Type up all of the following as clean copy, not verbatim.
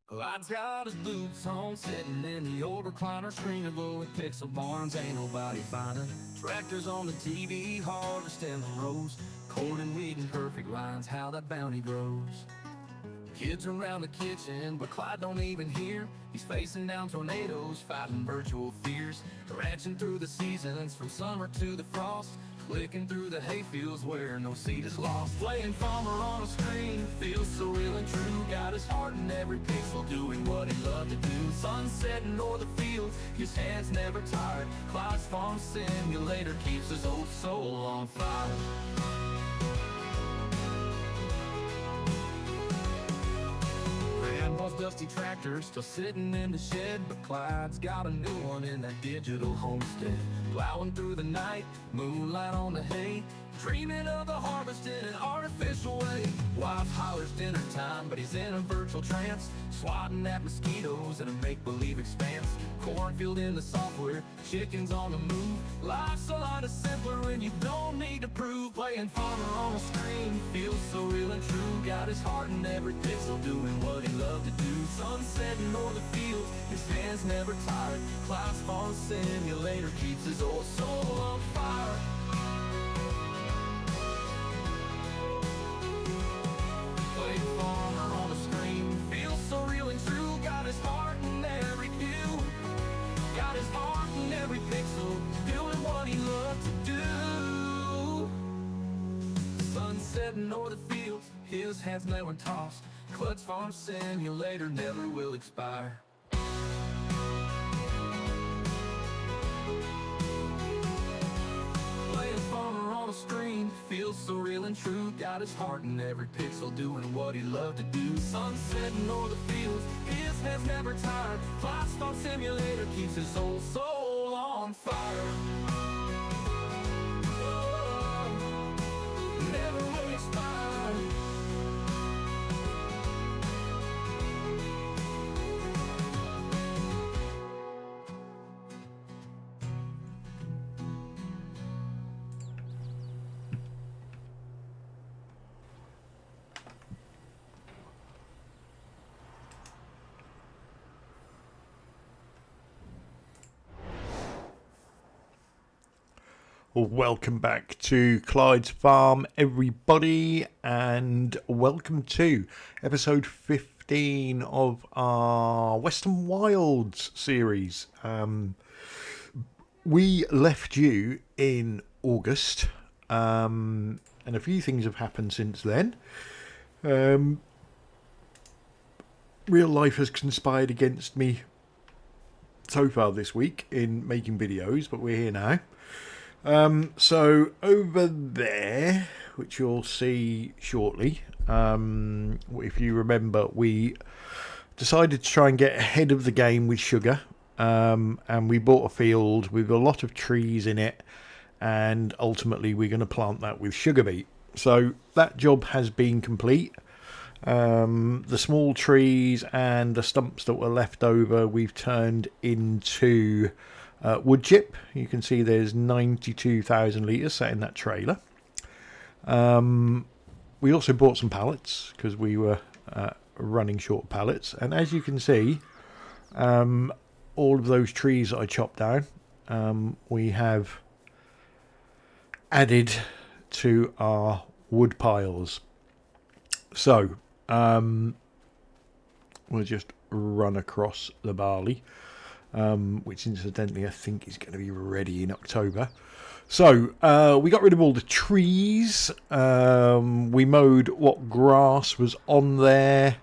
Clyde's got his boots on, sitting in the old recliner, screening blowing pixel barns, ain't nobody finding. Tractors on the TV, harvesting the rows, corn and wheat in perfect lines, how that bounty grows. Kids around the kitchen, but Clyde don't even hear. He's facing down tornadoes, fighting virtual fears. Ranching through the seasons, from summer to the frost. Clicking through the hayfields where no seed is lost. Playing farmer on a screen, feels so real and true. Got his heart in every pixel, doing what he loved to do. Sun setting o'er the fields, his hands never tired. Clyde's farm simulator keeps his old soul on fire. Grandpa's dusty tractor still sitting in the shed, but Clyde's got a new one in that digital homestead. Plowing through the night, moonlight on the hay, dreaming of the harvest in an artificial way. Wife hollers dinner time, but he's in a virtual trance, swatting at mosquitoes in a make-believe expanse. Cornfield in the software, chickens on the move. Life's a lot simpler when you don't need to prove. Playing farmer on a screen feels so real and true. Got his heart in every pixel, doing what he loved to do. Sun setting o'er the fields, his hands never tired. Clyde's farm simulator keeps his old soul on fire. Playing farmer on a screen feels so real and true. Got his heart in every view, got his heart in every pixel, doing what he loved to do. Sun setting o'er the fields, his hands never tossed. Clyde's farm simulator never will expire. Playing farmer on a screen feels so real and true. Got his heart in every pixel, doing what he loved to do. Sun setting o'er the fields, his hands never tired. Clyde's farm simulator keeps his old soul on fire. Oh, never will expire. Welcome back to Clyde's Farm, everybody, and welcome to episode 15 of our Western Wilds series. We left you in August, and a few things have happened since then. Real life has conspired against me so far this week in making videos, but we're here now. So over there, which you'll see shortly, if you remember, we decided to try and get ahead of the game with sugar, and we bought a field with a lot of trees in it, and ultimately we're going to plant that with sugar beet. So that job has been complete. The small trees and the stumps that were left over we've turned into wood chip. You can see there's 92,000 litres sat in that trailer. We also bought some pallets because we were running short of pallets, and as you can see, all of those trees that I chopped down, we have added to our wood piles. So we'll just run across the barley, which incidentally I think is going to be ready in October. So we got rid of all the trees. We mowed what grass was on there.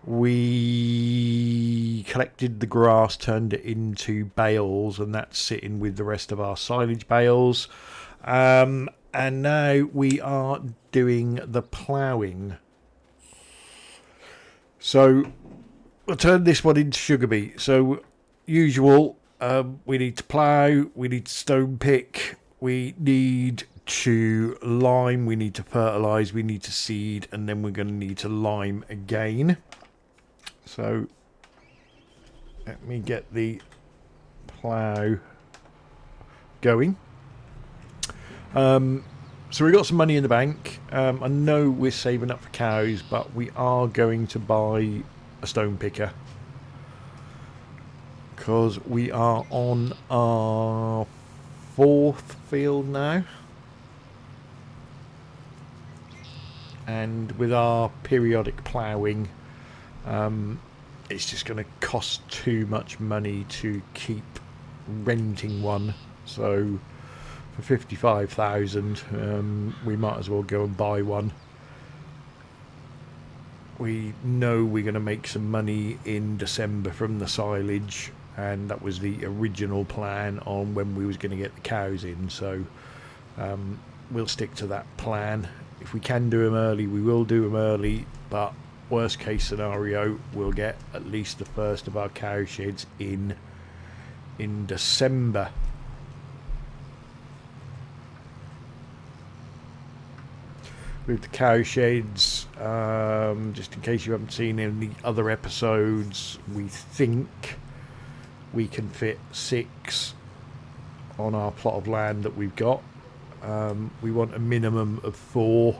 We collected the grass, turned it into bales, and that's sitting with the rest of our silage bales. And now we are doing the ploughing. So we'll turn this one into sugar beet. So usual, we need to plough, we need to stone pick, we need to lime, we need to fertilise, we need to seed, and then we're going to need to lime again. So let me get the plough going. So we got some money in the bank. I know we're saving up for cows, but we are going to buy a stone picker, because we are on our 4th field now, and with our periodic ploughing, it's just going to cost too much money to keep renting one. So for 55,000, we might as well go and buy one. We know we're going to make some money in December from the silage, and that was the original plan on when we was going to get the cows in. So we'll stick to that plan. If we can do them early, we will do them early, but worst case scenario, we'll get at least the first of our cow sheds in December. With the cow sheds, just in case you haven't seen any other episodes, we think we can fit 6 on our plot of land that we've got. We want a minimum of 4.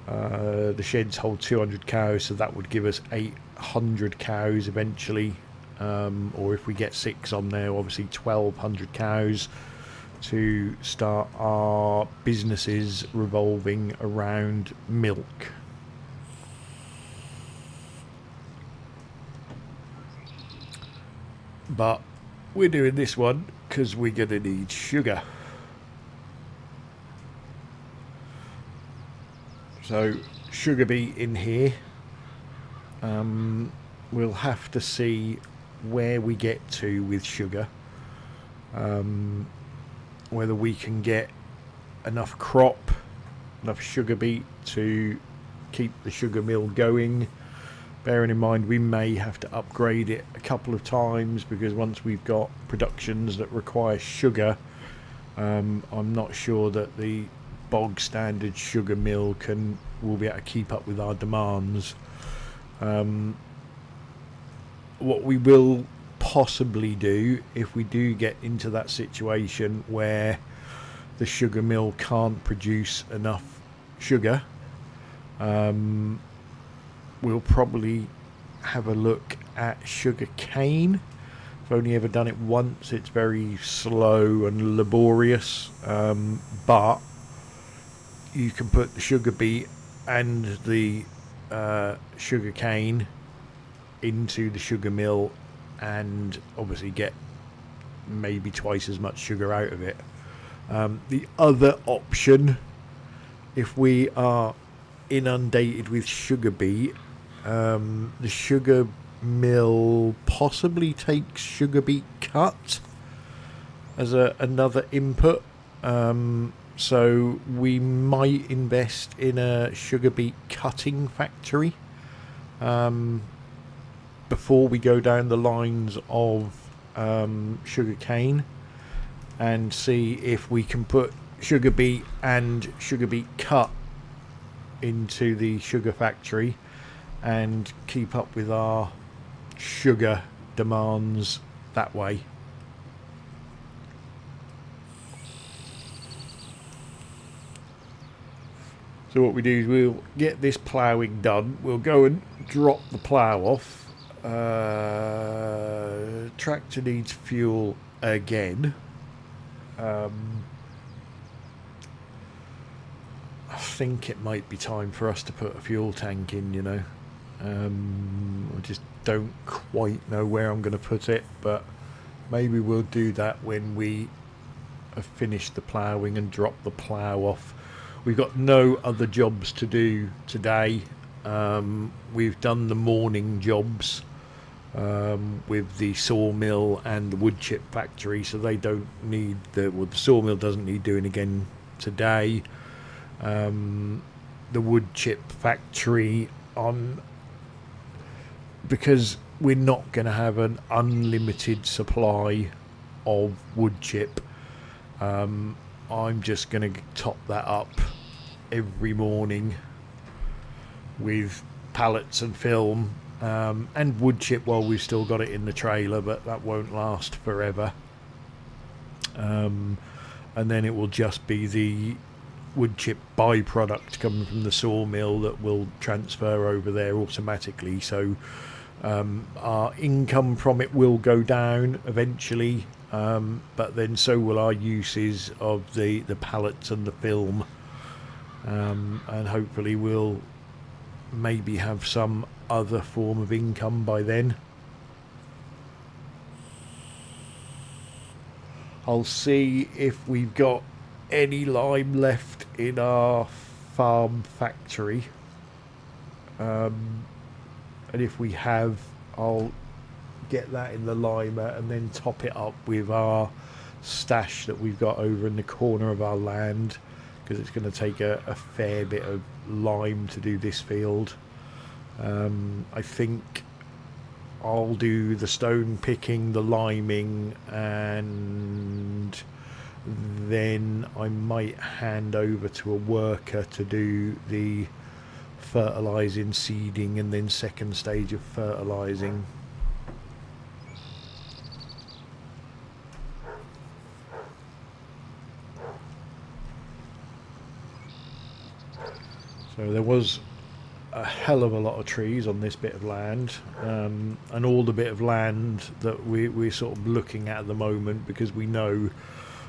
The sheds hold 200 cows, so that would give us 800 cows eventually, or if we get 6 on there, obviously 1,200 cows to start our businesses revolving around milk. But we're doing this one because we're going to need sugar. So sugar beet in here. We'll have to see where we get to with sugar. Whether we can get enough crop, enough sugar beet to keep the sugar mill going. Bearing in mind we may have to upgrade it a couple of times, because once we've got productions that require sugar, I'm not sure that the bog standard sugar mill will be able to keep up with our demands. What we will possibly do, if we do get into that situation where the sugar mill can't produce enough sugar, we'll probably have a look at sugar cane. I've only ever done it once. It's very slow and laborious, but you can put the sugar beet and the sugar cane into the sugar mill and obviously get maybe twice as much sugar out of it. The other option, if we are inundated with sugar beet, the sugar mill possibly takes sugar beet cut as another input. So we might invest in a sugar beet cutting factory before we go down the lines of sugar cane, and see if we can put sugar beet and sugar beet cut into the sugar factory and keep up with our sugar demands that way. So what we do is we'll get this ploughing done. We'll go and drop the plough off. Tractor needs fuel again. I think it might be time for us to put a fuel tank in, you know. I just don't quite know where I'm going to put it, but maybe we'll do that when we have finished the ploughing and drop the plough off. We've got no other jobs to do today. We've done the morning jobs with the sawmill and the wood chip factory, so they don't need the sawmill doesn't need doing again today. The wood chip factory, because we're not going to have an unlimited supply of wood chip, I'm just going to top that up every morning with pallets and film, and wood chip while we've still got it in the trailer, but that won't last forever. And then it will just be the wood chip byproduct coming from the sawmill that will transfer over there automatically. So our income from it will go down eventually, but then so will our uses of the pallets and the film, and hopefully we'll maybe have some other form of income by then. I'll see if we've got any lime left in our farm factory, and if we have, I'll get that in the limer and then top it up with our stash that we've got over in the corner of our land, because it's going to take a fair bit of lime to do this field. I think I'll do the stone picking, the liming, and then I might hand over to a worker to do the fertilising, seeding, and then second stage of fertilising. So there was a hell of a lot of trees on this bit of land, and all the bit of land that we're sort of looking at the moment, because we know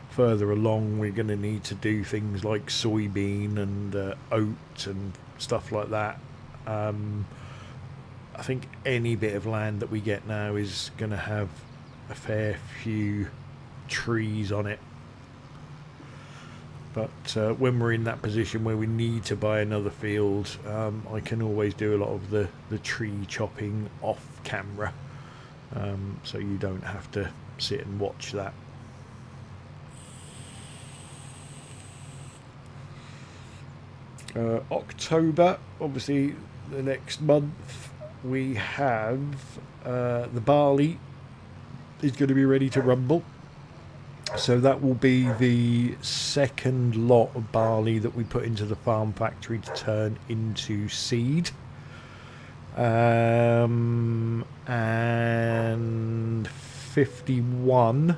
further along we're going to need to do things like soybean and oat and stuff like that. I think any bit of land that we get now is going to have a fair few trees on it. But when we're in that position where we need to buy another field, I can always do a lot of the tree chopping off camera, so you don't have to sit and watch that. October, obviously the next month, we have the barley is going to be ready to rumble. So that will be the second lot of barley that we put into the farm factory to turn into seed. And 51,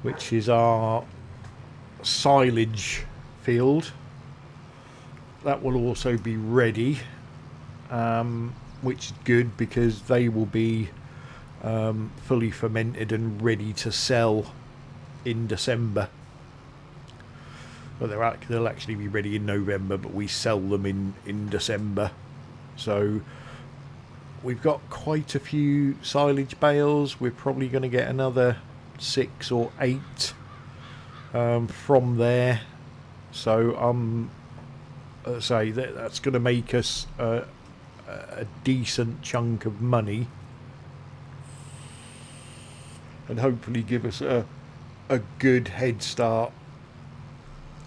which is our silage field, that will also be ready, which is good because they will be fully fermented and ready to sell in December. Well, they'll actually be ready in November, but we sell them in December. So we've got quite a few silage bales. We're probably going to get another 6 or 8 from there. So say that's going to make us a decent chunk of money, and hopefully give us a good head start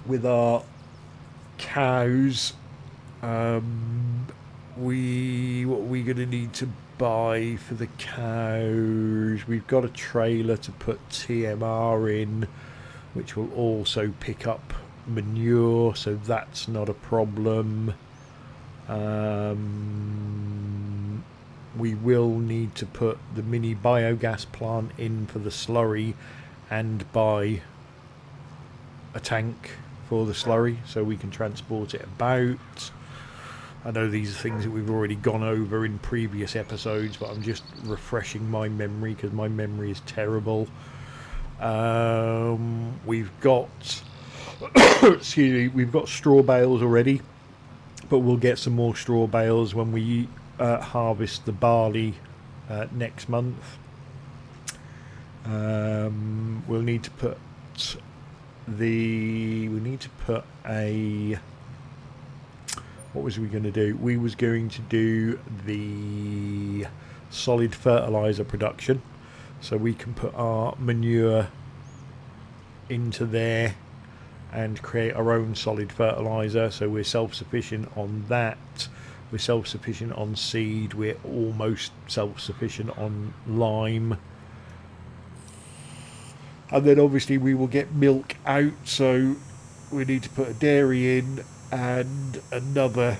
with our cows. What are we going to need to buy for the cows? We've got a trailer to put TMR in, which will also pick up manure, so that's not a problem. We will need to put the mini biogas plant in for the slurry and buy a tank for the slurry so we can transport it about. I know these are things that we've already gone over in previous episodes, but I'm just refreshing my memory because my memory is terrible. We've got we've got straw bales already, but we'll get some more straw bales when we harvest the barley next month. We'll need to put what was we going to do? We was going to do the solid fertilizer production, so we can put our manure into there and create our own solid fertilizer. So we're self-sufficient on that. We're self-sufficient on seed. We're almost self-sufficient on lime. And then obviously we will get milk out, so we need to put a dairy in and another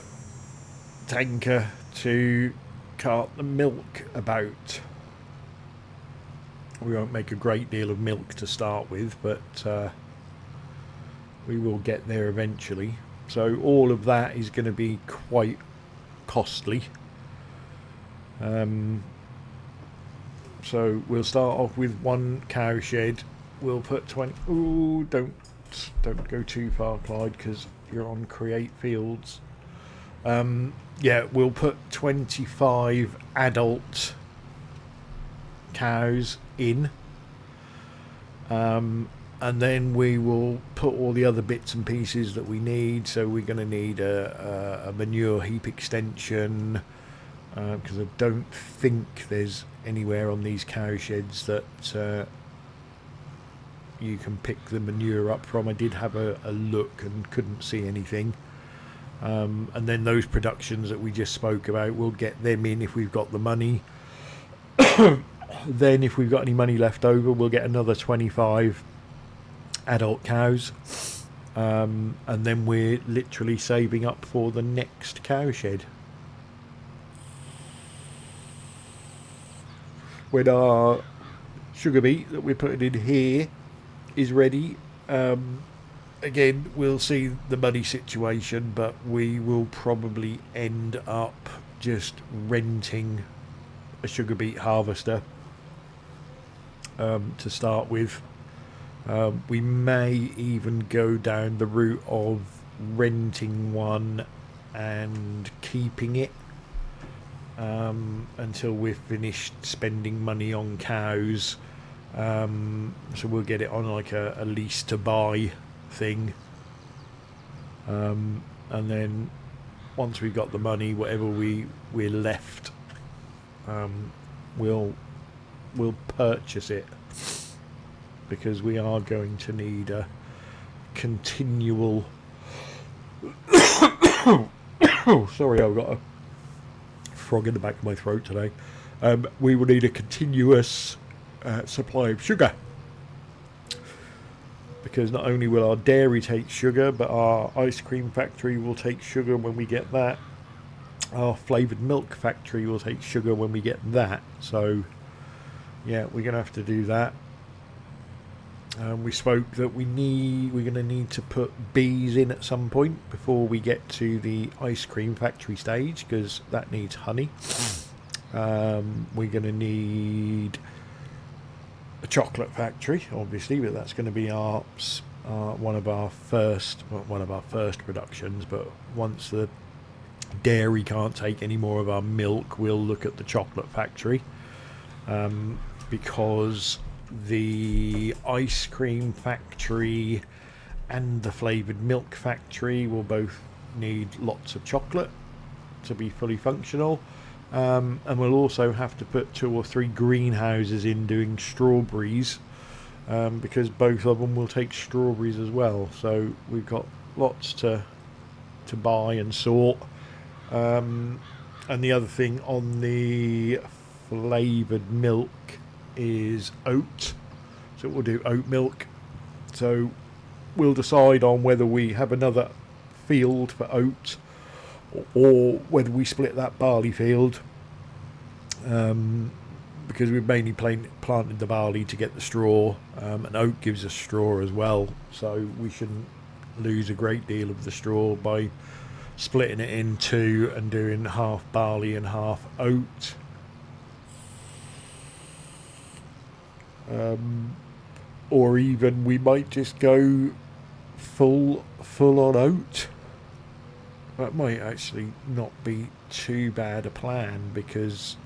tanker to cart the milk about. We won't make a great deal of milk to start with, but we will get there eventually. So all of that is going to be quite costly. So we'll start off with one cow shed. We'll put 20. Ooh, don't go too far, Clyde, because you're on create fields. Yeah, we'll put 25 adult cows in, and then we will put all the other bits and pieces that we need. So we're going to need a manure heap extension, because I don't think there's anywhere on these cow sheds that you can pick the manure up from. I did have a look and couldn't see anything. And then those productions that we just spoke about, we'll get them in if we've got the money. Then if we've got any money left over, we'll get another 25 adult cows. And then we're literally saving up for the next cow shed. When our sugar beet that we're putting in here is ready, again, we'll see the money situation, but we will probably end up just renting a sugar beet harvester to start with. We may even go down the route of renting one and keeping it until we've finished spending money on cows. So we'll get it on like a lease to buy thing, and then once we've got the money, whatever we're left, we'll purchase it, because we are going to need a continual oh, sorry, I've got a frog in the back of my throat today. We will need a continuous supply of sugar, because not only will our dairy take sugar, but our ice cream factory will take sugar when we get that. Our flavoured milk factory will take sugar when we get that. So yeah, we're going to have to do that. We spoke that we're going to need to put bees in at some point before we get to the ice cream factory stage, because that needs honey. We're going to need a chocolate factory, obviously, but that's going to be one of our first productions. But once the dairy can't take any more of our milk, we'll look at the chocolate factory, because the ice cream factory and the flavoured milk factory will both need lots of chocolate to be fully functional. And we'll also have to put 2 or 3 greenhouses in doing strawberries, because both of them will take strawberries as well. So we've got lots to buy and sort. And the other thing on the flavoured milk is oat. So we'll do oat milk. So we'll decide on whether we have another field for oat, or whether we split that barley field, because we've mainly planted the barley to get the straw, and oat gives us straw as well, so we shouldn't lose a great deal of the straw by splitting it in two and doing half barley and half oat. Or even we might just go full on oat. That might actually not be too bad a plan, because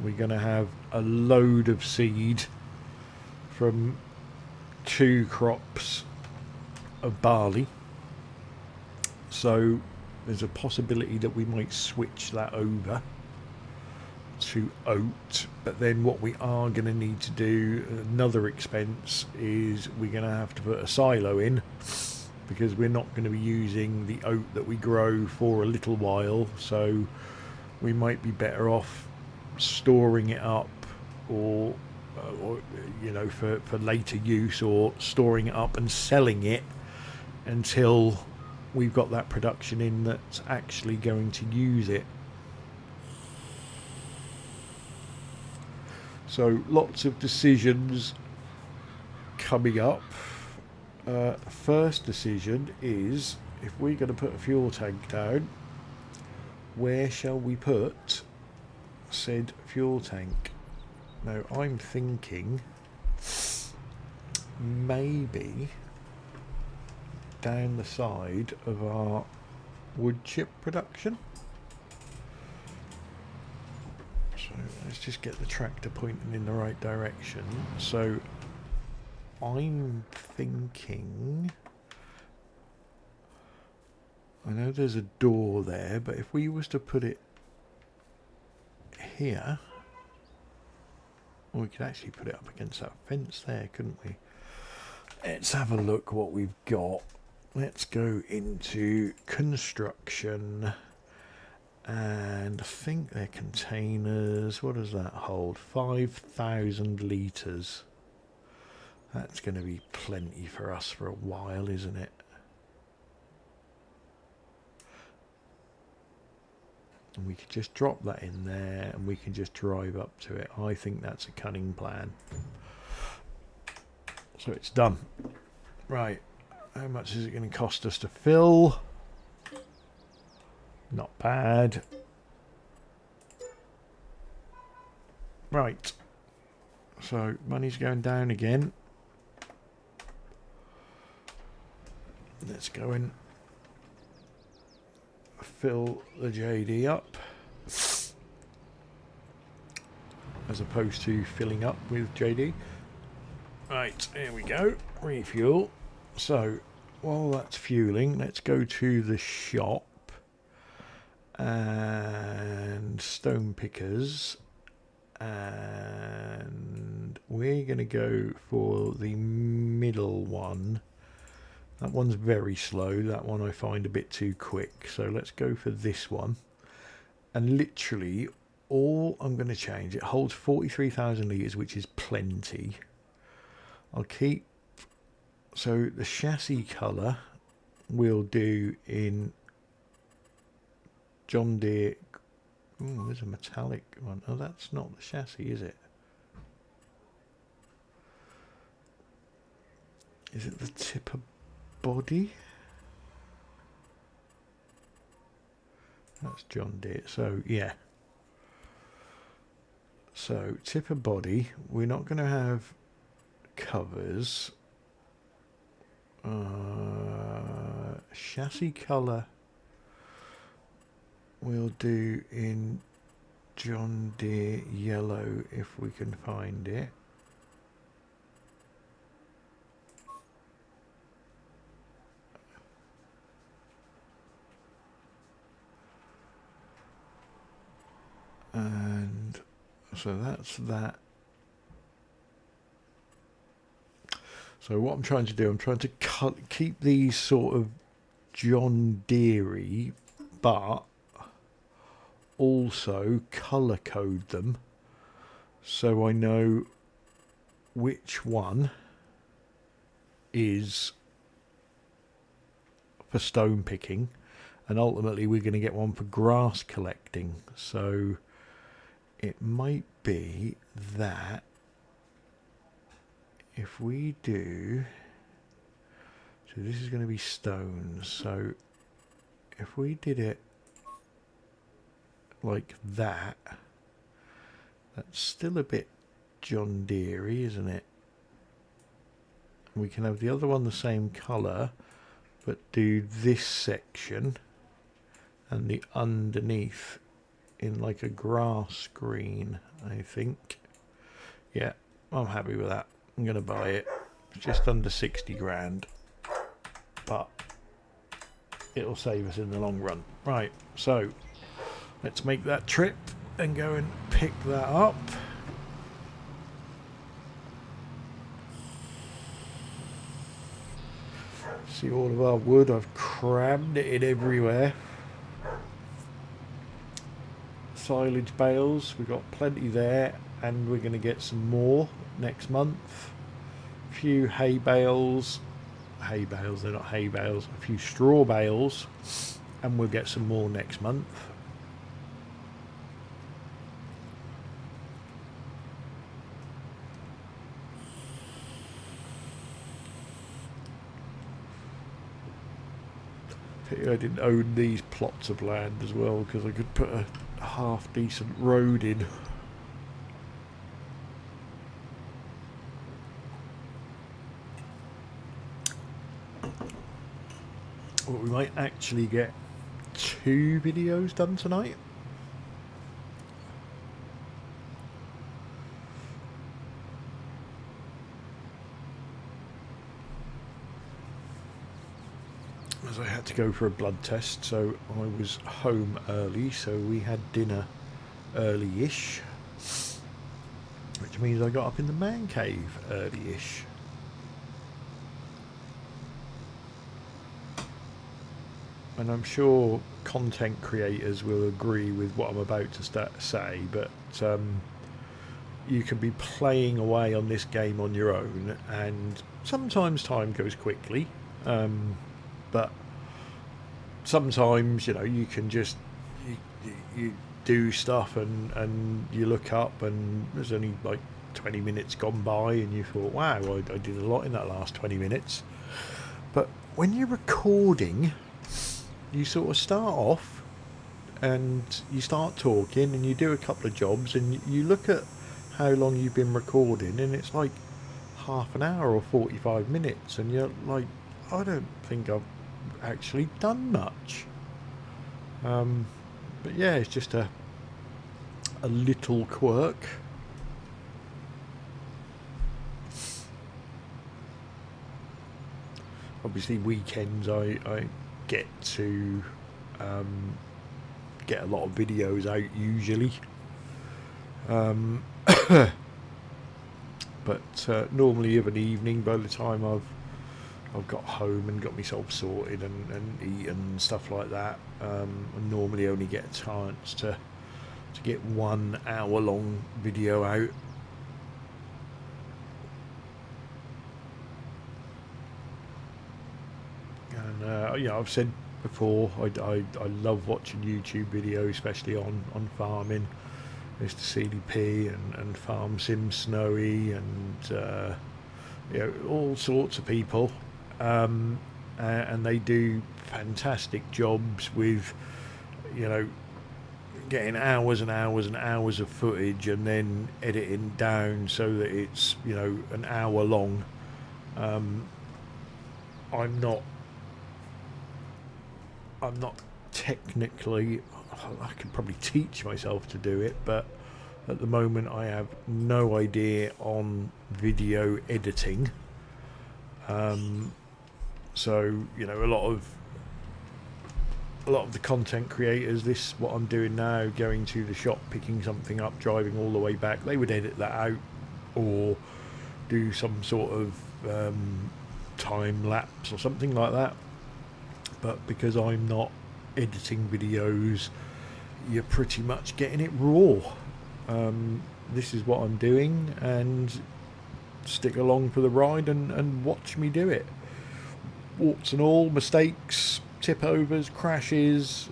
we're going to have a load of seed from 2 crops of barley. So there's a possibility that we might switch that over to oat. But then what we are going to need to do, another expense, is we're going to have to put a silo in, because we're not going to be using the oat that we grow for a little while. So we might be better off storing it up, or you know, for later use, or storing it up and selling it until we've got that production in that's actually going to use it. So lots of decisions coming up. First decision is if we're going to put a fuel tank down, where shall we put said fuel tank? Now I'm thinking maybe down the side of our wood chip production. So let's just get the tractor pointing in the right direction. So I'm thinking, I know there's a door there, but if we was to put it here, well, we could actually put it up against that fence there, couldn't we? Let's have a look what we've got. Let's go into construction, and I think they're containers. What does that hold? 5,000 litres. That's going to be plenty for us for a while, isn't it? And we could just drop that in there and we can just drive up to it. I think that's a cunning plan. So it's done. Right. How much is it going to cost us to fill? Not bad. Right. So money's going down again. Let's go and fill the JD up, as opposed to filling up with JD. Right, here we go. Refuel. So while that's fueling, let's go to the shop and stone pickers, and we're going to go for the middle one. That one's very slow. That one I find a bit too quick. So let's go for this one. And literally all I'm going to change, it holds 43,000 litres, which is plenty. I'll keep, so the chassis colour we'll do in John Deere. Oh, there's a metallic one. Oh, that's not the chassis, is it? Is it the tipper body? That's John Deere. So yeah, so tipper body, we're not going to have covers. Chassis colour we'll do in John Deere yellow if we can find it. And so that's that. So what I'm trying to do, I'm trying to keep these sort of John Deere-y, but also colour code them so I know which one is for stone picking, and ultimately we're going to get one for grass collecting. So it might be that if we do, so this is going to be stones, so if we did it like that, that's still a bit John Deere, isn't it? We can have the other one the same colour, but do this section and the underneath in like a grass green, I think. Yeah, I'm happy with that. I'm going to buy it. It's just under 60 grand, but it'll save us in the long run. Right, so let's make that trip and go and pick that up. See all of our wood, I've crammed it in everywhere. Silage bales, we've got plenty there, and we're going to get some more next month. A few hay bales, they're not hay bales, a few straw bales, and we'll get some more next month. Pity I didn't own these plots of land as well, because I could put a half decent road in. Well, we might actually get 2 videos done tonight. As I had to go for a blood test, so I was home early, so we had dinner early-ish, which means I got up in the man cave early-ish. And I'm sure content creators will agree with what I'm about to say, but you can be playing away on this game on your own, and sometimes time goes quickly, but sometimes, you know, you can just you do stuff and you look up and there's only like 20 minutes gone by and you thought, wow, I did a lot in that last 20 minutes. But when you're recording, you sort of start off and you start talking and you do a couple of jobs and you look at how long you've been recording and it's like half an hour or 45 minutes and you're like, I don't think I've actually done much. But yeah, it's just a little quirk. Obviously weekends I get to get a lot of videos out usually, but normally of an evening, by the time I've got home and got myself sorted and eaten and stuff like that, I normally only get a chance to get 1 hour long video out. And you know, I've said before, I love watching YouTube videos, especially on farming. Mr. CDP and Farm Sim Snowy and you know, all sorts of people, and they do fantastic jobs with, you know, getting hours and hours and hours of footage and then editing down so that it's, you know, an hour long. I'm not technically, I could probably teach myself to do it, but at the moment I have no idea on video editing. So, you know, a lot of the content creators, what I'm doing now, going to the shop, picking something up, driving all the way back, they would edit that out or do some sort of time lapse or something like that. But because I'm not editing videos, you're pretty much getting it raw. This is what I'm doing, and stick along for the ride and watch me do it. Warts and all, mistakes, tip overs, crashes,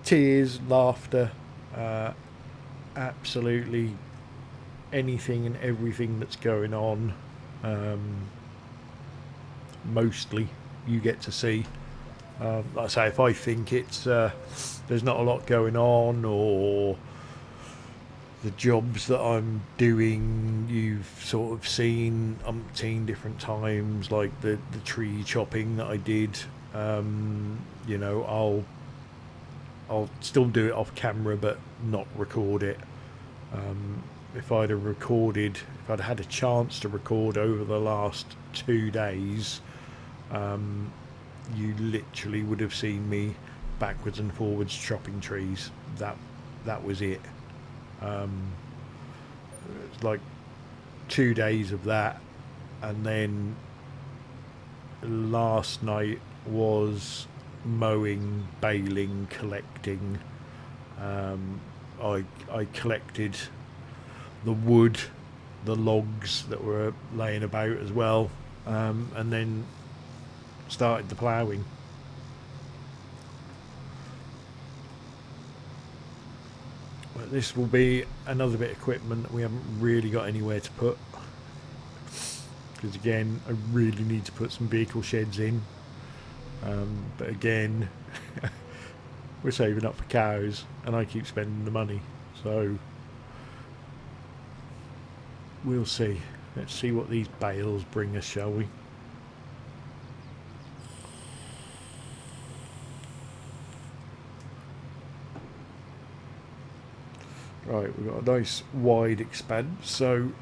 tears, laughter, absolutely anything and everything that's going on. Mostly you get to see. Like I say, if I think it's there's not a lot going on, or the jobs that I'm doing you've sort of seen umpteen different times, like the tree chopping that I did, you know, I'll still do it off camera but not record it. If I'd had a chance to record over the last 2 days, you literally would have seen me backwards and forwards chopping trees. That was it. It's like 2 days of that, and then last night was mowing, baling, collecting. I collected the wood, the logs that were laying about as well, and then started the ploughing. But this will be another bit of equipment that we haven't really got anywhere to put, because again, I really need to put some vehicle sheds in. But again, we're saving up for cows, and I keep spending the money. So we'll see. Let's see what these bales bring us, shall we? Right, we've got a nice wide expanse, so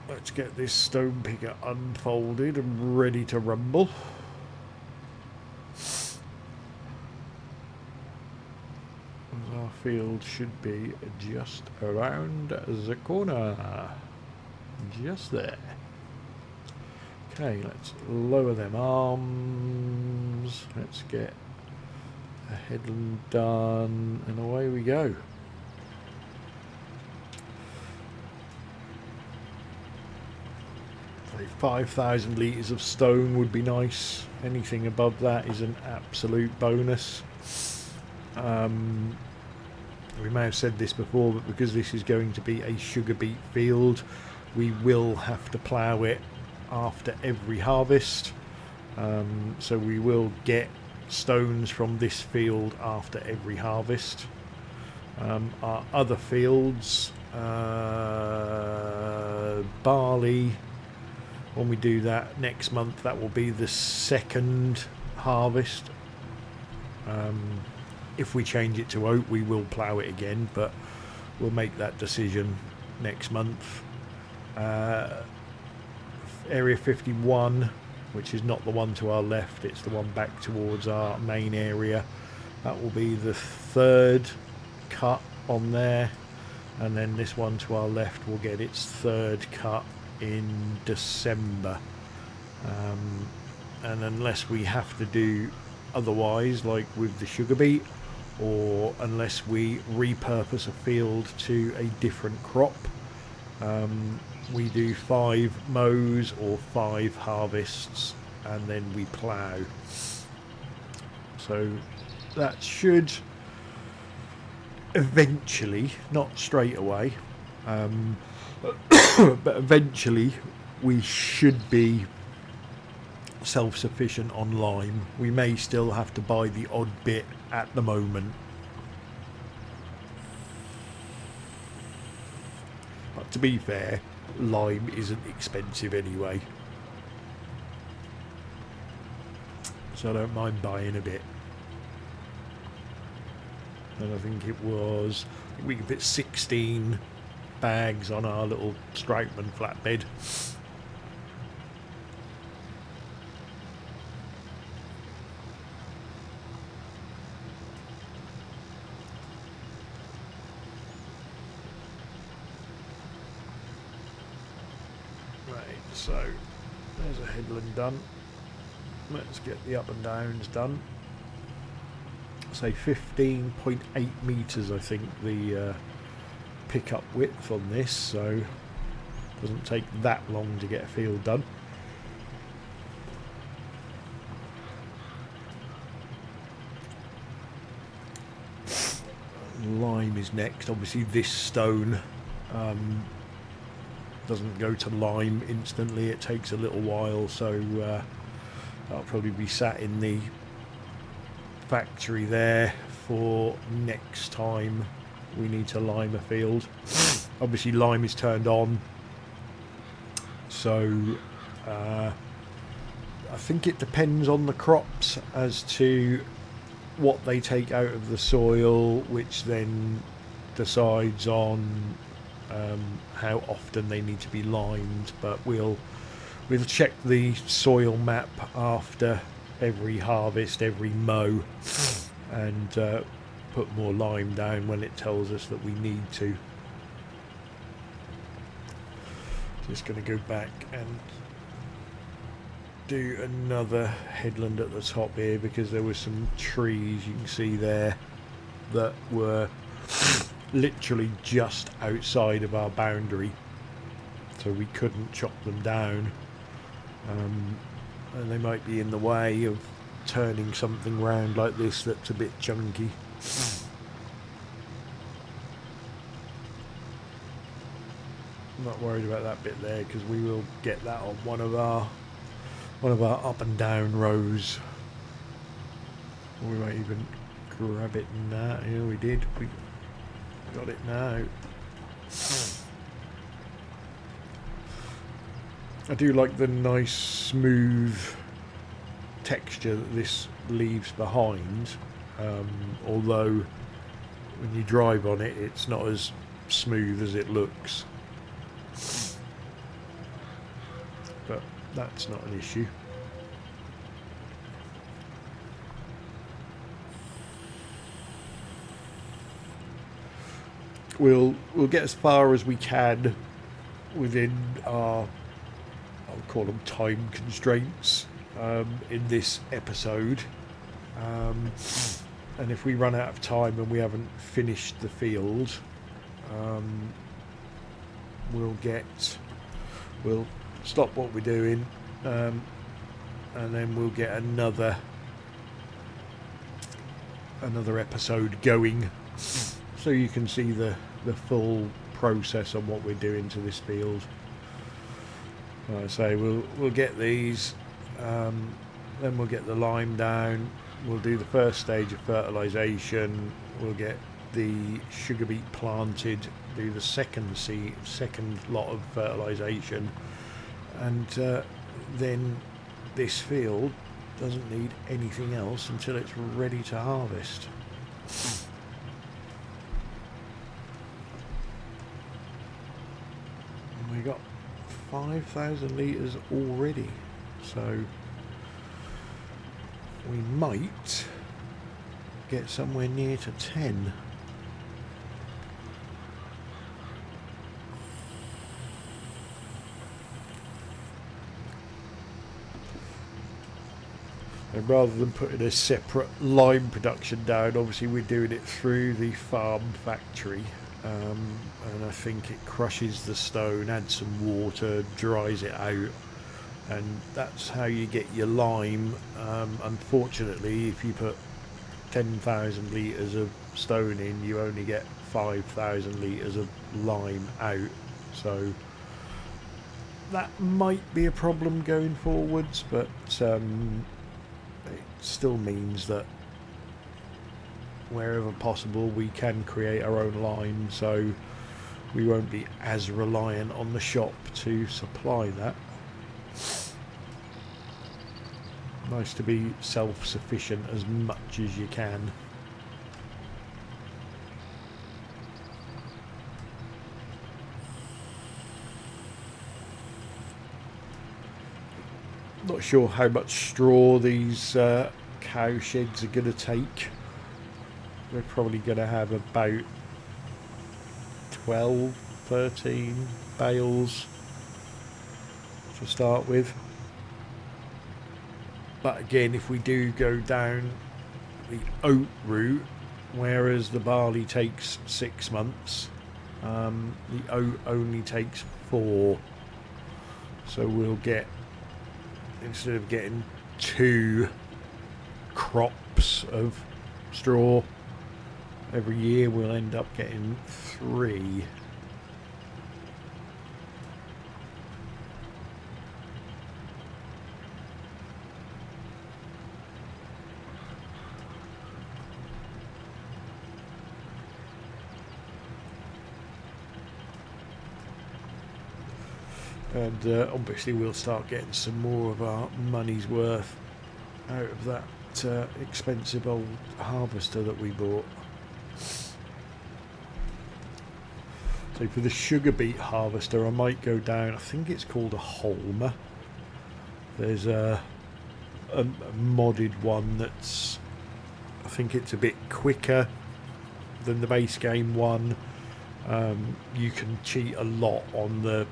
let's get this stone picker unfolded and ready to rumble. Our field should be just around the corner. Just there. Okay, let's lower them arms. Let's get a headland done, and away we go. So 5,000 litres of stone would be nice. Anything above that is an absolute bonus. We may have said this before, but because this is going to be a sugar beet field, we will have to plough it after every harvest. So we will get stones from this field after every harvest. Our other fields, barley, when we do that next month, that will be the second harvest. If we change it to oat, we will plough it again, but we'll make that decision next month. Area 51, which is not the one to our left, it's the one back towards our main area. That will be the third cut on there, and then this one to our left will get its third cut in December. And unless we have to do otherwise, like with the sugar beet, or unless we repurpose a field to a different crop, we do 5 mows or 5 harvests, and then we plough. So that should eventually, not straight away, but eventually we should be self-sufficient on lime. We may still have to buy the odd bit at the moment, but to be fair, lime isn't expensive anyway, so I don't mind buying a bit. And I think we can fit 16 bags on our little Stroutman flatbed. So there's a headland done. Let's get the up and downs done. Say 15.8 metres, I think, the pickup width on this, so it doesn't take that long to get a field done. Lime is next. Obviously this stone doesn't go to lime instantly, it takes a little while, so that'll probably be sat in the factory there for next time we need to lime a field. Obviously lime is turned on, so I think it depends on the crops as to what they take out of the soil, which then decides on how often they need to be limed. But we'll check the soil map after every harvest, every mow, and put more lime down when it tells us that we need to. Just going to go back and do another headland at the top here, because there were some trees you can see there that were literally just outside of our boundary, so we couldn't chop them down, and they might be in the way of turning something round like this that's a bit chunky. I'm not worried about that bit there, because we will get that on one of our one of our up and down rows. We won't even grab it now. Yeah, we did. We got it now. I do like the nice smooth texture that this leaves behind, although when you drive on it it's not as smooth as it looks, but that's not an issue. We'll get as far as we can within our, I'll call them time constraints, in this episode, and if we run out of time and we haven't finished the field, we'll stop what we're doing, and then we'll get another episode going, so you can see the full process on what we're doing to this field. Like I say, we'll get these, then we'll get the lime down, we'll do the first stage of fertilisation, we'll get the sugar beet planted, do the second lot of fertilisation, and then this field doesn't need anything else until it's ready to harvest. And we got 5,000 litres already, so we might get somewhere near to 10. And rather than putting a separate lime production down, obviously we're doing it through the farm factory, and I think it crushes the stone, adds some water, dries it out, and that's how you get your lime. Unfortunately, if you put 10,000 litres of stone in, you only get 5,000 litres of lime out, so that might be a problem going forwards, but it still means that wherever possible we can create our own lime, so we won't be as reliant on the shop to supply that. Nice to be self-sufficient as much as you can. Not sure how much straw these cow sheds are going to take. We're probably going to have about 12, 13 bales to start with. But again, if we do go down the oat route, whereas the barley takes 6 months, the oat only takes 4. So we'll get, instead of getting 2 crops of straw every year, we'll end up getting 3. And obviously we'll start getting some more of our money's worth out of that expensive old harvester that we bought. So for the sugar beet harvester, I might go down, I think it's called a Holmer. There's a modded one that's, I think it's a bit quicker than the base game one. You can cheat a lot on the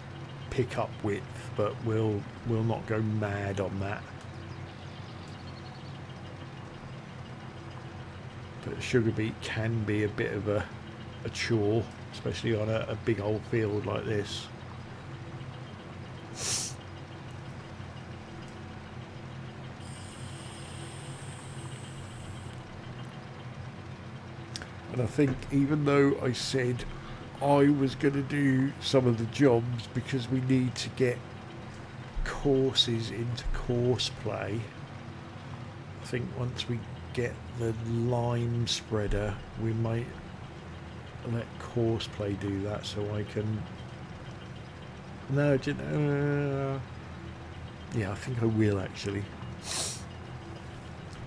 pickup width, but we'll not go mad on that. But sugar beet can be a bit of a chore, especially on a big old field like this. And I think even though I said I was going to do some of the jobs because we need to get courses into course play. I think once we get the lime spreader, we might let course play do that, so I can... No, yeah, I think I will actually,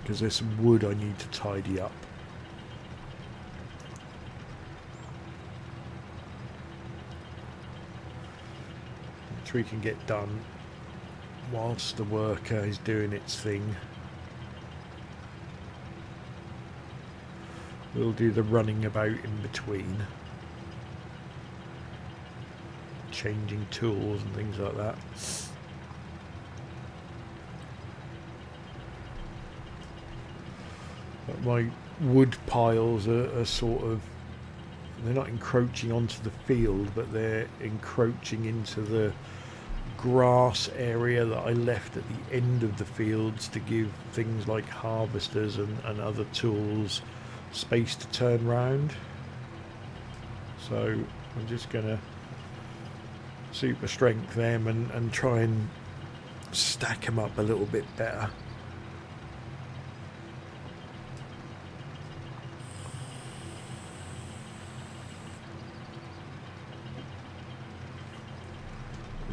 because there's some wood I need to tidy up. Which we can get done whilst the worker is doing its thing. We'll do the running about in between, changing tools and things like that. But my wood piles are sort of, they're not encroaching onto the field, but they're encroaching into the grass area that I left at the end of the fields to give things like harvesters and other tools space to turn round. So I'm just going to super strength them and try and stack them up a little bit better.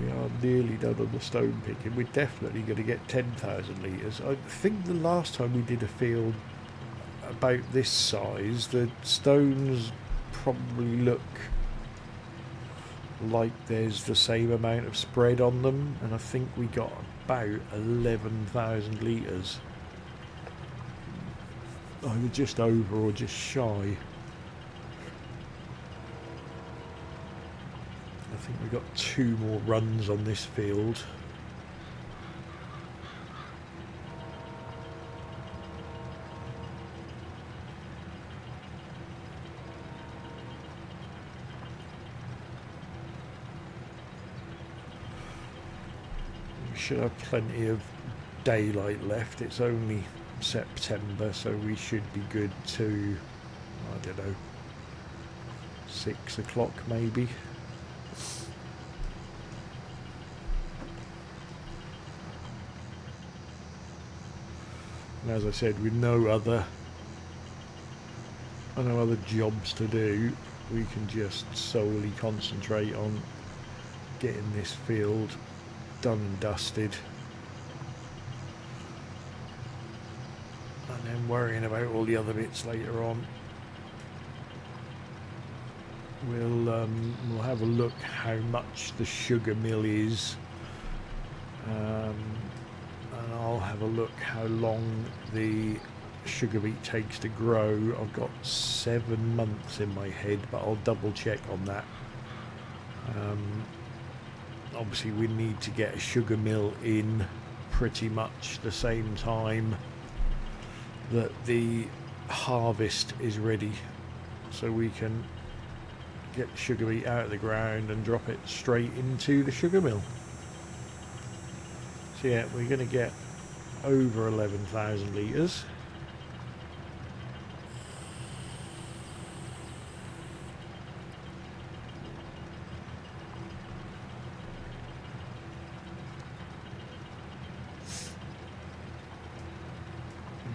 We are nearly done on the stone picking. We're definitely going to get 10,000 litres. I think the last time we did a field about this size, the stones probably look like there's the same amount of spread on them, and I think we got about 11,000 litres. Either just over or just shy. I think we got 2 more runs on this field. Should have plenty of daylight left. It's only September, so we should be good to, I don't know, 6 o'clock maybe. And as I said, with no other jobs to do, we can just solely concentrate on getting this field done and dusted, and then worrying about all the other bits later on. We'll have a look how much the sugar mill is, and I'll have a look how long the sugar beet takes to grow. I've got 7 months in my head, but I'll double check on that. Obviously we need to get a sugar mill in pretty much the same time that the harvest is ready, so we can get the sugar beet out of the ground and drop it straight into the sugar mill. So yeah, we're going to get over 11,000 litres.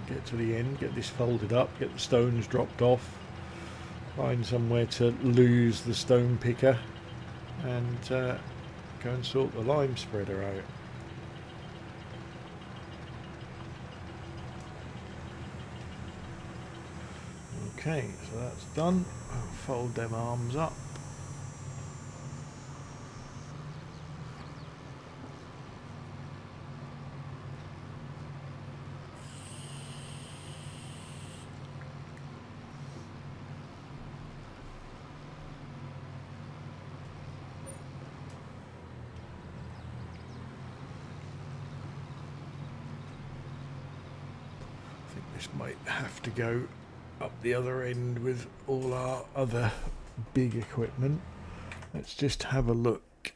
Get to the end, get this folded up, get the stones dropped off, find somewhere to lose the stone picker, and go and sort the lime spreader out. Okay, so that's done. I'll fold them arms up. This might have to go up the other end with all our other big equipment. Let's just have a look,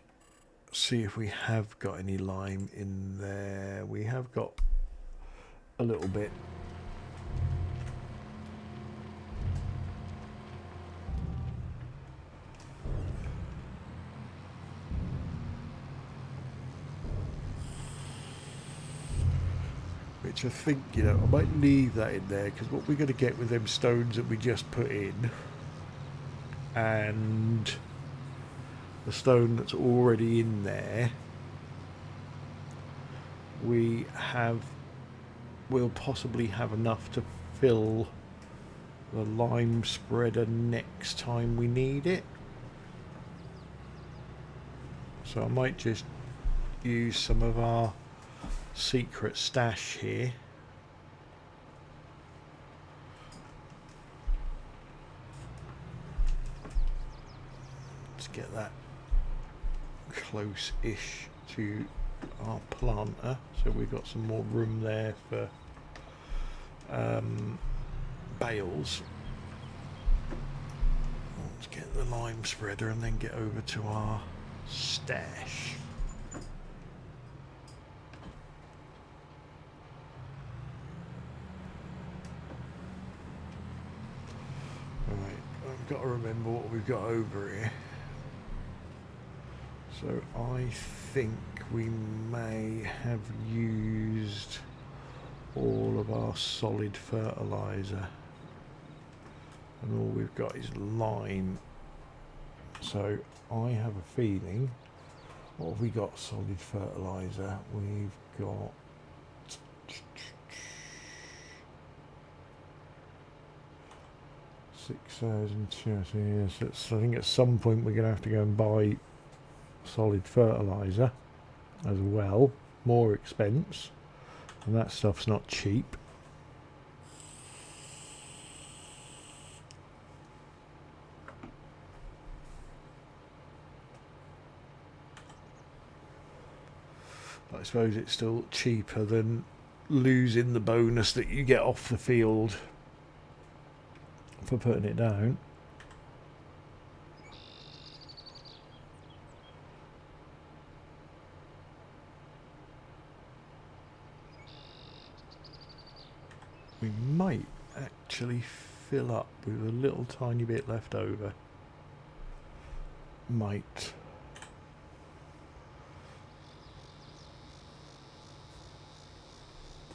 see if we have got any lime in there. We have got a little bit. which I think, you know, I might leave that in there, because what we're going to get with them stones that we just put in and the stone that's already in there, we'll possibly have enough to fill the lime spreader next time we need it. So I might just use some of our secret stash here. Let's get that close-ish to our planter, so we've got some more room there for bales. Let's get the lime spreader and then get over to our stash. Right, I've got to remember what we've got over here. So I think we may have used all of our solid fertilizer, and all we've got is lime. So I have a feeling, what have we got solid fertilizer? We've got 6,200. Yes, I think at some point we're going to have to go and buy solid fertilizer as well, more expense, and that stuff's not cheap. I suppose it's still cheaper than losing the bonus that you get off the field for putting it down. We might actually fill up with a little tiny bit left over. Might.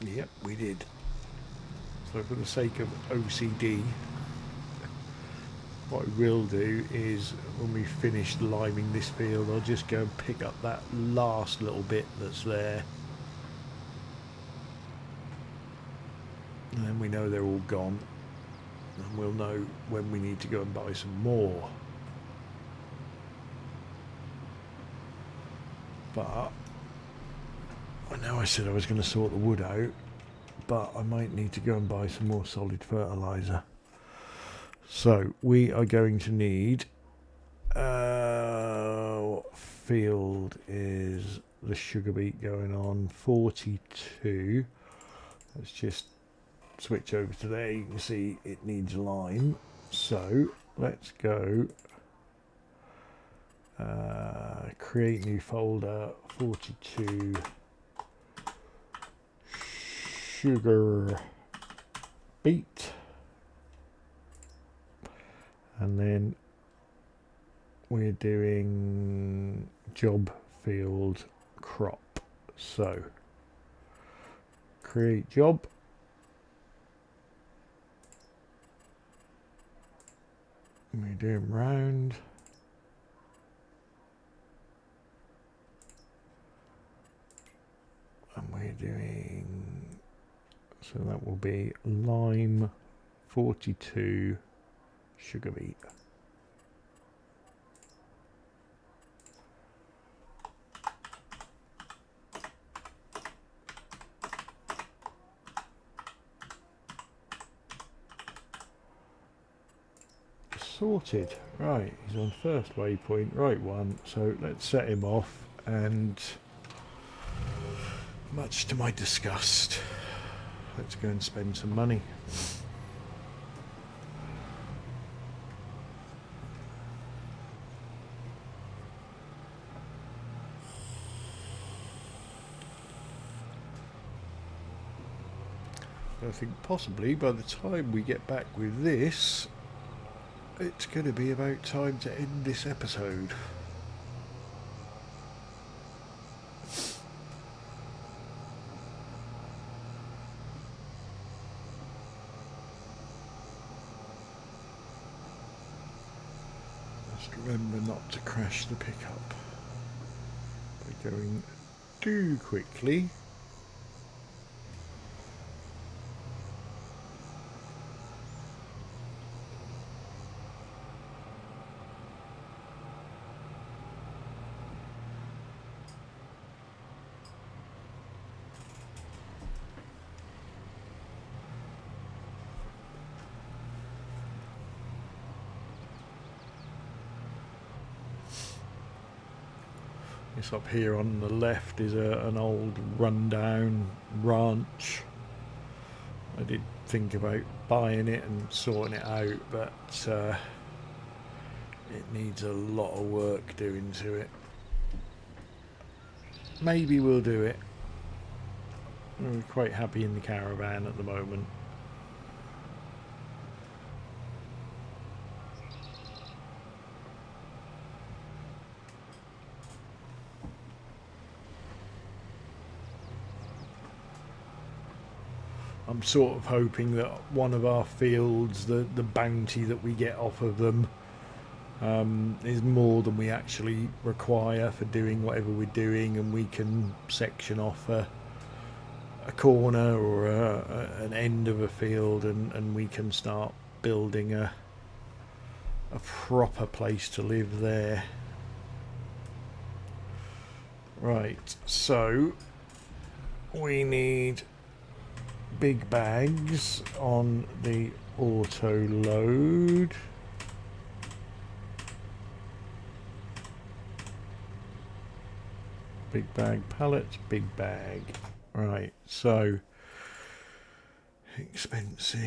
Yep, we did. So for the sake of OCD, what I will do is when we finish liming this field, I'll just go and pick up that last little bit that's there. And then we know they're all gone, and we'll know when we need to go and buy some more. But I know I said I was going to sort the wood out, but I might need to go and buy some more solid fertilizer. So we are going to need, what field is the sugar beet going on? 42. Let's just switch over to there. You can see it needs lime, so let's go create new folder, 42 sugar beet, and then we're doing job field crop. So create job, we're doing round, and we're doing, so that will be lime 42 sugar beet. Sorted. Right, he's on first waypoint, right one, so let's set him off, and much to my disgust, let's go and spend some money. I think possibly by the time we get back with this, it's going to be about time to end this episode. Remember not to crash the pickup by going too quickly. This up here on the left is an old rundown ranch. I did think about buying it and sorting it out, but it needs a lot of work doing to it. Maybe we'll do it. We're quite happy in the caravan at the moment. I'm sort of hoping that one of our fields, the bounty that we get off of them, is more than we actually require for doing whatever we're doing, and we can section off a corner or an end of a field, and we can start building a proper place to live there. Right, so we need big bags on the auto load. Big bag pallets, big bag. Right, so expensive,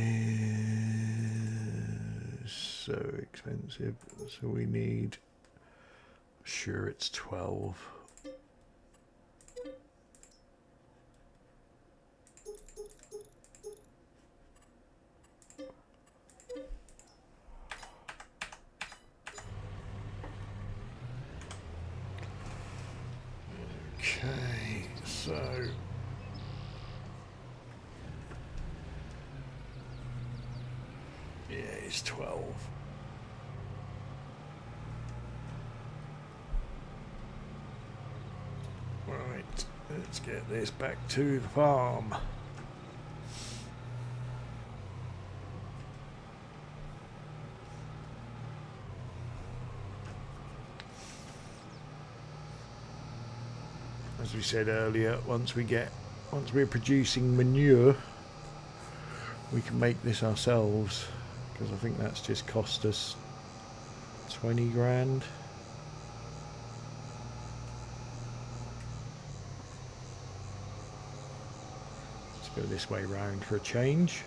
so expensive. So we need, sure, it's 12. Okay, so yeah, it's 12. Right, let's get this back to the farm. As we said earlier, once we're producing manure, we can make this ourselves, because I think that's just cost us 20 grand. Let's go this way round for a change.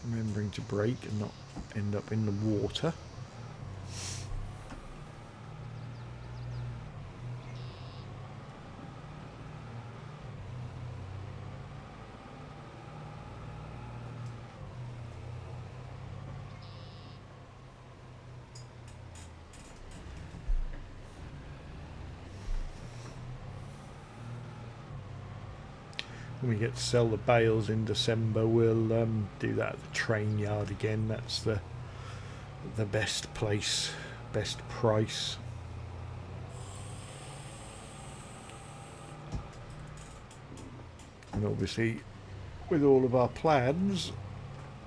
Remembering to brake and not end up in the water. When we get to sell the bales in December, we'll do that at the train yard again. That's the best place, best price. And obviously, with all of our plans,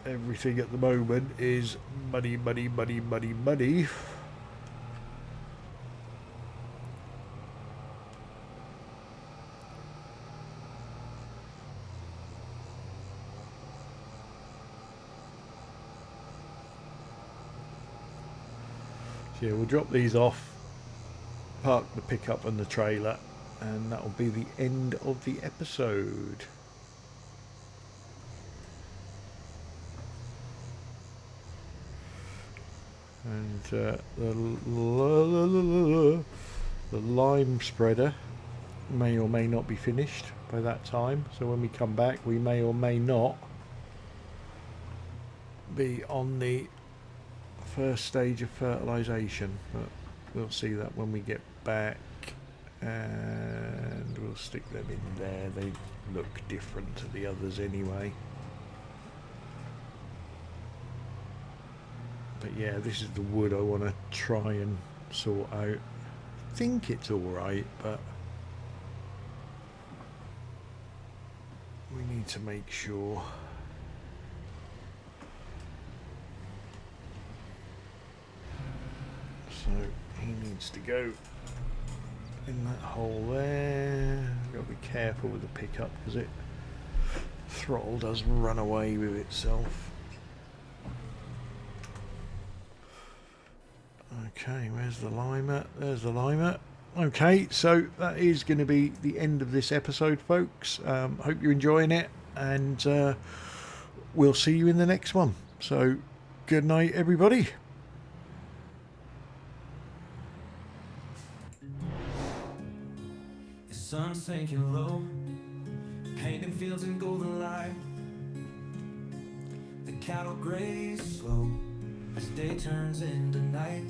everything at the moment is money, money, money, money, money. Yeah, we'll drop these off, park the pickup and the trailer, and that will be the end of the episode. And the lime spreader may or may not be finished by that time, so when we come back we may or may not be on the first stage of fertilization, but we'll see that when we get back, and we'll stick them in there. They look different to the others anyway. But yeah, this is the wood I want to try and sort out. I think it's alright, but we need to make sure. So he needs to go in that hole there. Got to be careful with the pickup because it throttle does run away with itself. Okay, where's the lime at? There's the lime at. Okay, so that is going to be the end of this episode, folks. Hope you're enjoying it, and we'll see you in the next one. So, good night, everybody. The sun sinking low, painting fields in golden light. The cattle graze slow as day turns into night.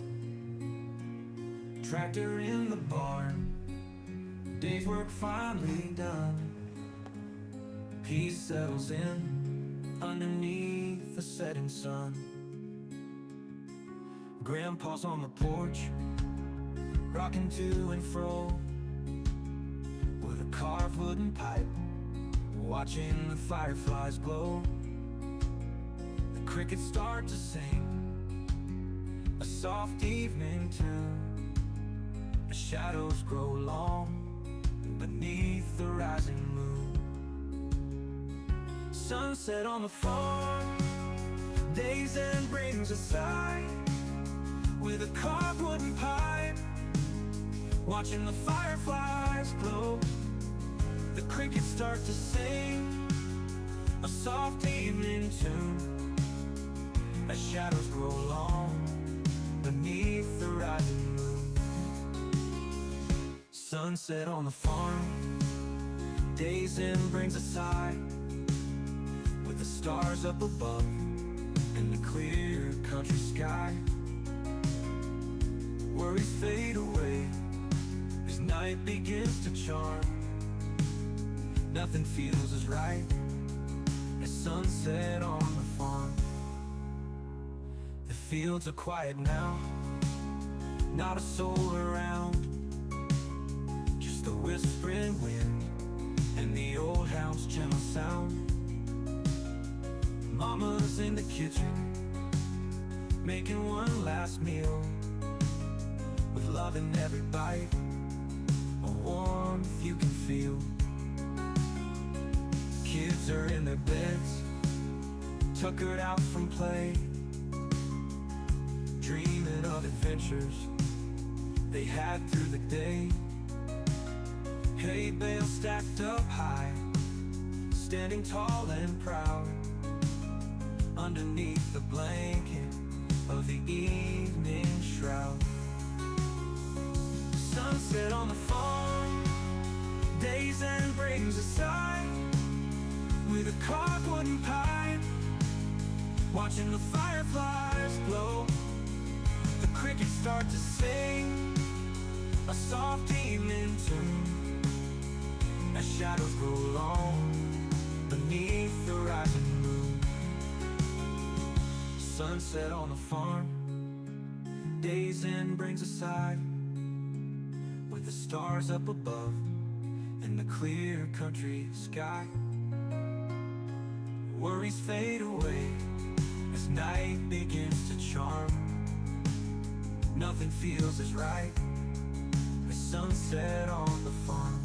Tractor in the barn, day's work finally done. Peace settles in underneath the setting sun. Grandpa's on the porch, rocking to and fro with a carved wooden pipe, watching the fireflies glow. The crickets start to sing a soft evening tune. The shadows grow long beneath the rising moon. Sunset on the farm, day's end brings a sigh with a carved wooden pipe, watching the fireflies glow. The crickets start to sing a soft evening tune as shadows grow long beneath the rising moon. Sunset on the farm, day's end brings a sigh with the stars up above in the clear country sky. Worries fade away as night begins to charm. Nothing feels as right as sunset on the farm. The fields are quiet now, not a soul around, just the whispering wind and the old house gentle sound. Mama's in the kitchen, making one last meal, with love in every bite, a warmth you can feel. Kids are in their beds, tuckered out from play, dreaming of adventures they had through the day. Hay bales stacked up high, standing tall and proud, underneath the blanket of the evening shroud. Sunset on the farm, day's end brings a sigh with a carved wooden pipe, watching the fireflies glow. The crickets start to sing a soft evening tune as shadows grow long beneath the rising moon. Sunset on the farm, day's end brings a sigh with the stars up above in the clear country sky. Worries fade away as night begins to charm. Nothing feels as right as sunset on the farm.